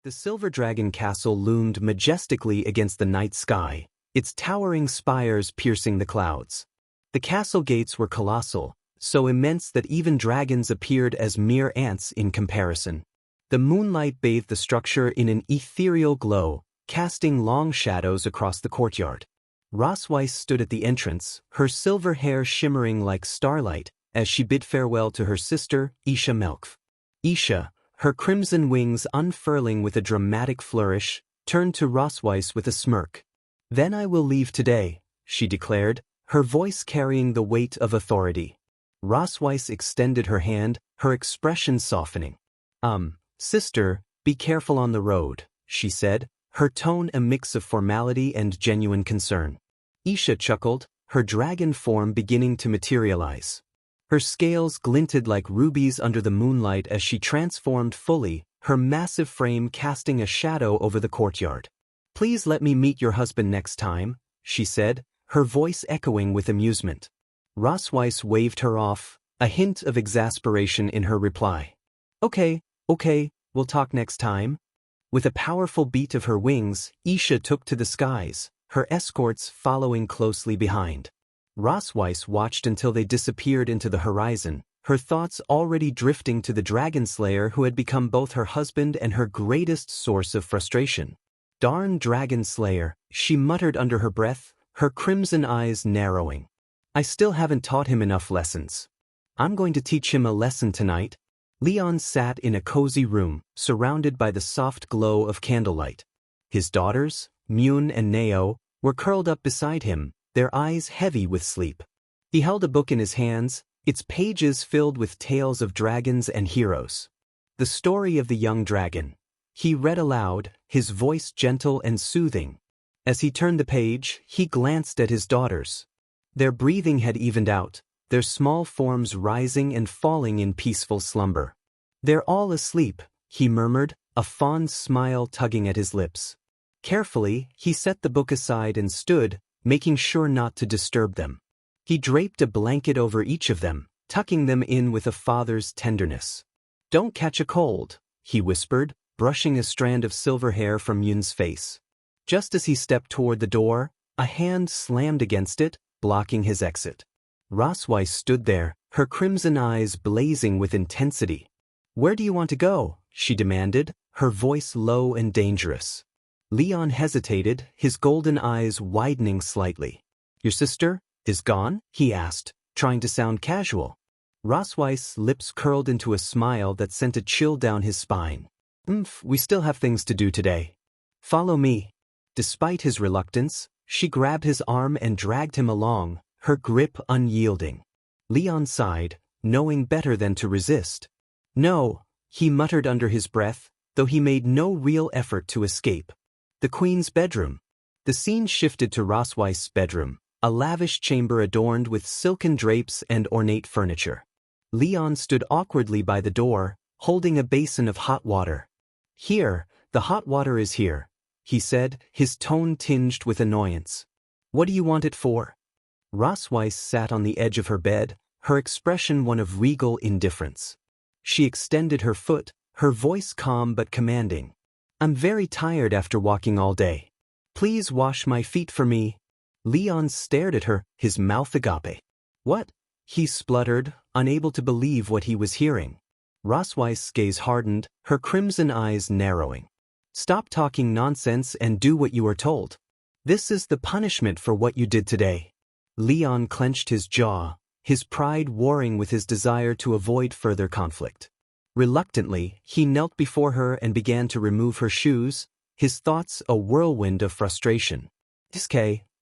The silver dragon castle loomed majestically against the night sky, its towering spires piercing the clouds. The castle gates were colossal, so immense that even dragons appeared as mere ants in comparison. The moonlight bathed the structure in an ethereal glow, casting long shadows across the courtyard. Rosweiss stood at the entrance, her silver hair shimmering like starlight, as she bid farewell to her sister, Isha Melkf. Isha, her crimson wings unfurling with a dramatic flourish, turned to Rosweiss with a smirk. "Then I will leave today," she declared, her voice carrying the weight of authority. Rosweiss extended her hand, her expression softening. Sister, be careful on the road," she said, her tone a mix of formality and genuine concern. Isha chuckled, her dragon form beginning to materialize. Her scales glinted like rubies under the moonlight as she transformed fully, her massive frame casting a shadow over the courtyard. "Please let me meet your husband next time," she said, her voice echoing with amusement. Rosweiss waved her off, a hint of exasperation in her reply. Okay, we'll talk next time." With a powerful beat of her wings, Isha took to the skies, her escorts following closely behind. Rosweiss watched until they disappeared into the horizon, her thoughts already drifting to the dragon slayer who had become both her husband and her greatest source of frustration. "Darn dragon slayer," she muttered under her breath, her crimson eyes narrowing. "I still haven't taught him enough lessons. I'm going to teach him a lesson tonight." Leon sat in a cozy room, surrounded by the soft glow of candlelight. His daughters, Myun and Neo, were curled up beside him, their eyes heavy with sleep. He held a book in his hands, its pages filled with tales of dragons and heroes. "The story of the young dragon," he read aloud, his voice gentle and soothing. As he turned the page, he glanced at his daughters. Their breathing had evened out, their small forms rising and falling in peaceful slumber. "They're all asleep," he murmured, a fond smile tugging at his lips. Carefully, he set the book aside and stood, making sure not to disturb them. He draped a blanket over each of them, tucking them in with a father's tenderness. "Don't catch a cold," he whispered, brushing a strand of silver hair from Yun's face. Just as he stepped toward the door, a hand slammed against it, blocking his exit. Rosweiss stood there, her crimson eyes blazing with intensity. "Where do you want to go?" she demanded, her voice low and dangerous. Leon hesitated, his golden eyes widening slightly. "Your sister is gone?" he asked, trying to sound casual. Rosweiss' lips curled into a smile that sent a chill down his spine. We still have things to do today. Follow me." Despite his reluctance, she grabbed his arm and dragged him along, her grip unyielding. Leon sighed, knowing better than to resist. "No," he muttered under his breath, though he made no real effort to escape. The Queen's bedroom. The scene shifted to Rosweiss' bedroom, a lavish chamber adorned with silken drapes and ornate furniture. Leon stood awkwardly by the door, holding a basin of hot water. "Here, the hot water is here," he said, his tone tinged with annoyance. "What do you want it for?" Rosweiss sat on the edge of her bed, her expression one of regal indifference. She extended her foot, her voice calm but commanding. "I'm very tired after walking all day. Please wash my feet for me." Leon stared at her, his mouth agape. "What?" he spluttered, unable to believe what he was hearing. Rosweiss' gaze hardened, her crimson eyes narrowing. "Stop talking nonsense and do what you are told. This is the punishment for what you did today." Leon clenched his jaw, his pride warring with his desire to avoid further conflict. Reluctantly, he knelt before her and began to remove her shoes, his thoughts a whirlwind of frustration.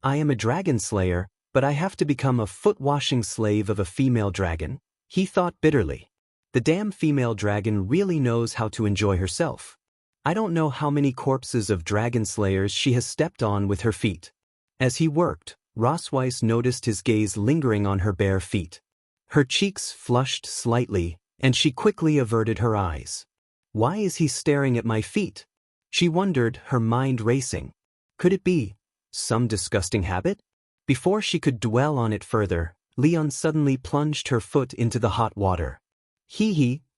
"I am a dragon slayer, but I have to become a foot-washing slave of a female dragon," he thought bitterly. "The damn female dragon really knows how to enjoy herself. I don't know how many corpses of dragon slayers she has stepped on with her feet." As he worked, Rosweiss noticed his gaze lingering on her bare feet. Her cheeks flushed slightly, and she quickly averted her eyes. "Why is he staring at my feet?" she wondered, her mind racing. Could it be some disgusting habit? Before she could dwell on it further, Leon suddenly plunged her foot into the hot water.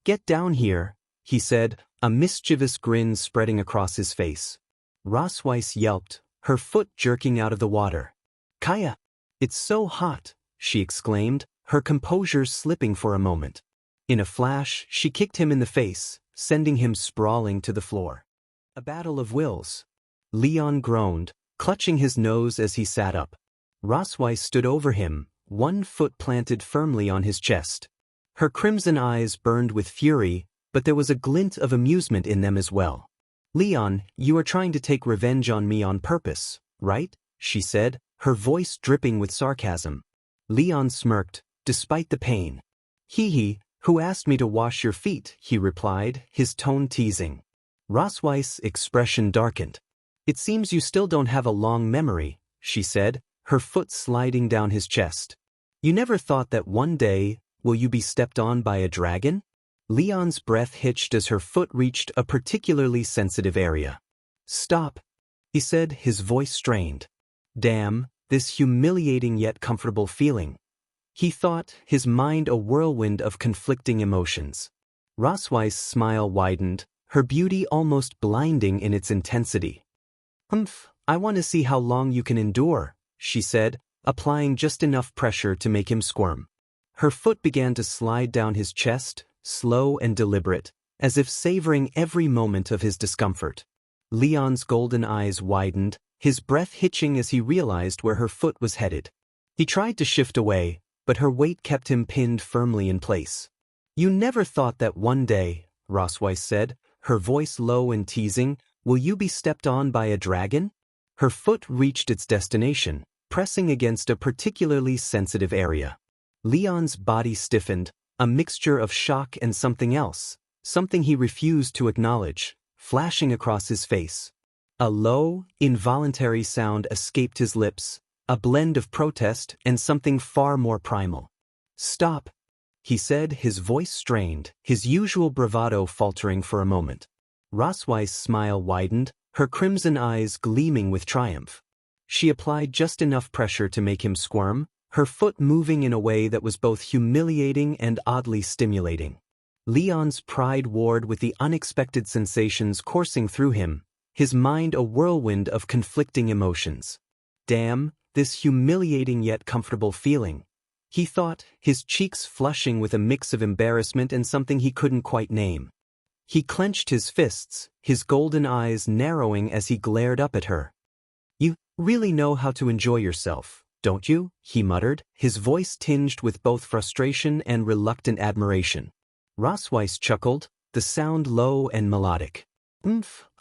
"Get down here," he said, a mischievous grin spreading across his face. Rossweiss yelped, her foot jerking out of the water. Kaya! It's so hot, she exclaimed, her composure slipping for a moment. In a flash, she kicked him in the face, sending him sprawling to the floor. A battle of wills. Leon groaned, clutching his nose as he sat up. Rossweiss stood over him, one foot planted firmly on his chest. Her crimson eyes burned with fury, but there was a glint of amusement in them as well. Leon, you are trying to take revenge on me on purpose, right? She said, her voice dripping with sarcasm. Leon smirked, despite the pain. Hee, who asked me to wash your feet, he replied, his tone teasing. Rossweiss' expression darkened. It seems you still don't have a long memory, she said, her foot sliding down his chest. You never thought that one day, will you be stepped on by a dragon? Leon's breath hitched as her foot reached a particularly sensitive area. Stop, he said, his voice strained. Damn, this humiliating yet comfortable feeling. He thought, his mind a whirlwind of conflicting emotions. Rossweiss' smile widened, her beauty almost blinding in its intensity. I want to see how long you can endure, she said, applying just enough pressure to make him squirm. Her foot began to slide down his chest, slow and deliberate, as if savoring every moment of his discomfort. Leon's golden eyes widened, his breath hitching as he realized where her foot was headed. He tried to shift away, but her weight kept him pinned firmly in place. You never thought that one day, Rossweiss said, her voice low and teasing, will you be stepped on by a dragon? Her foot reached its destination, pressing against a particularly sensitive area. Leon's body stiffened, a mixture of shock and something else, something he refused to acknowledge, flashing across his face. A low, involuntary sound escaped his lips, a blend of protest and something far more primal. Stop, he said, his voice strained, his usual bravado faltering for a moment. Rossweiss' smile widened, her crimson eyes gleaming with triumph. She applied just enough pressure to make him squirm, her foot moving in a way that was both humiliating and oddly stimulating. Leon's pride warred with the unexpected sensations coursing through him, his mind a whirlwind of conflicting emotions. Damn, this humiliating yet comfortable feeling. He thought, his cheeks flushing with a mix of embarrassment and something he couldn't quite name. He clenched his fists, his golden eyes narrowing as he glared up at her. You really know how to enjoy yourself, don't you? He muttered, his voice tinged with both frustration and reluctant admiration. Rossweiss chuckled, the sound low and melodic.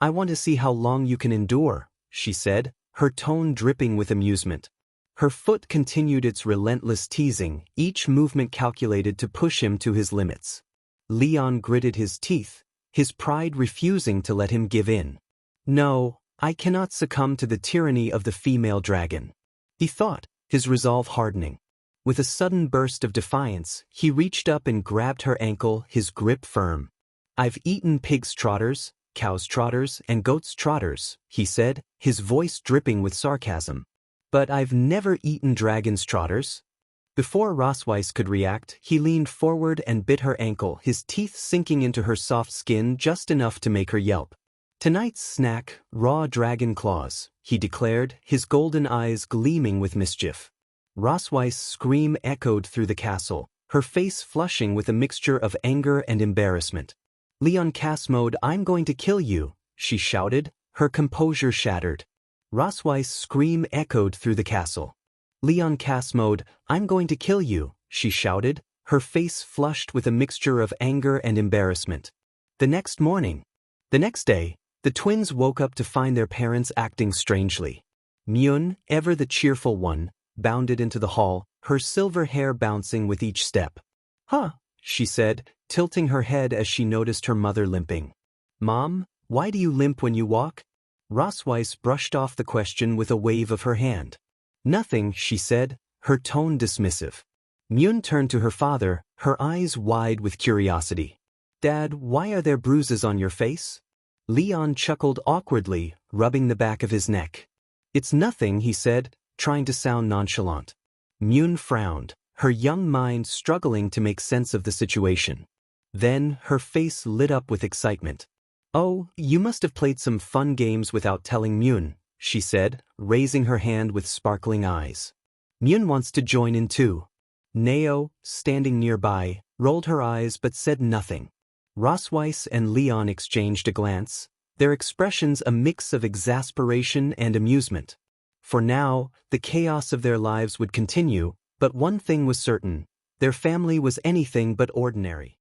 I want to see how long you can endure, she said, her tone dripping with amusement. Her foot continued its relentless teasing, each movement calculated to push him to his limits. Leon gritted his teeth, his pride refusing to let him give in. No, I cannot succumb to the tyranny of the female dragon, he thought, his resolve hardening. With a sudden burst of defiance, he reached up and grabbed her ankle, his grip firm. I've eaten pig's trotters, cow's trotters, and goat's trotters, he said, his voice dripping with sarcasm. But I've never eaten dragon's trotters. Before Rossweiss could react, he leaned forward and bit her ankle, his teeth sinking into her soft skin just enough to make her yelp. Tonight's snack, raw dragon claws, he declared, his golden eyes gleaming with mischief. Rossweiss' scream echoed through the castle, her face flushing with a mixture of anger and embarrassment. Leon cast mode, I'm going to kill you, she shouted, her composure shattered. Rossweiss' scream echoed through the castle. Leon cast mode, I'm going to kill you, she shouted, her face flushed with a mixture of anger and embarrassment. The next day, the twins woke up to find their parents acting strangely. Myun, ever the cheerful one, bounded into the hall, her silver hair bouncing with each step. Huh, she said, tilting her head as she noticed her mother limping. Mom, why do you limp when you walk? Rossweiss brushed off the question with a wave of her hand. Nothing, she said, her tone dismissive. Myun turned to her father, her eyes wide with curiosity. Dad, why are there bruises on your face? Leon chuckled awkwardly, rubbing the back of his neck. It's nothing, he said, trying to sound nonchalant. Myun frowned, her young mind struggling to make sense of the situation. Then, her face lit up with excitement. "Oh, you must have played some fun games without telling Myun," she said, raising her hand with sparkling eyes. "Myun wants to join in too." Neo, standing nearby, rolled her eyes but said nothing. Rosweiss and Leon exchanged a glance, their expressions a mix of exasperation and amusement. For now, the chaos of their lives would continue, but one thing was certain: their family was anything but ordinary.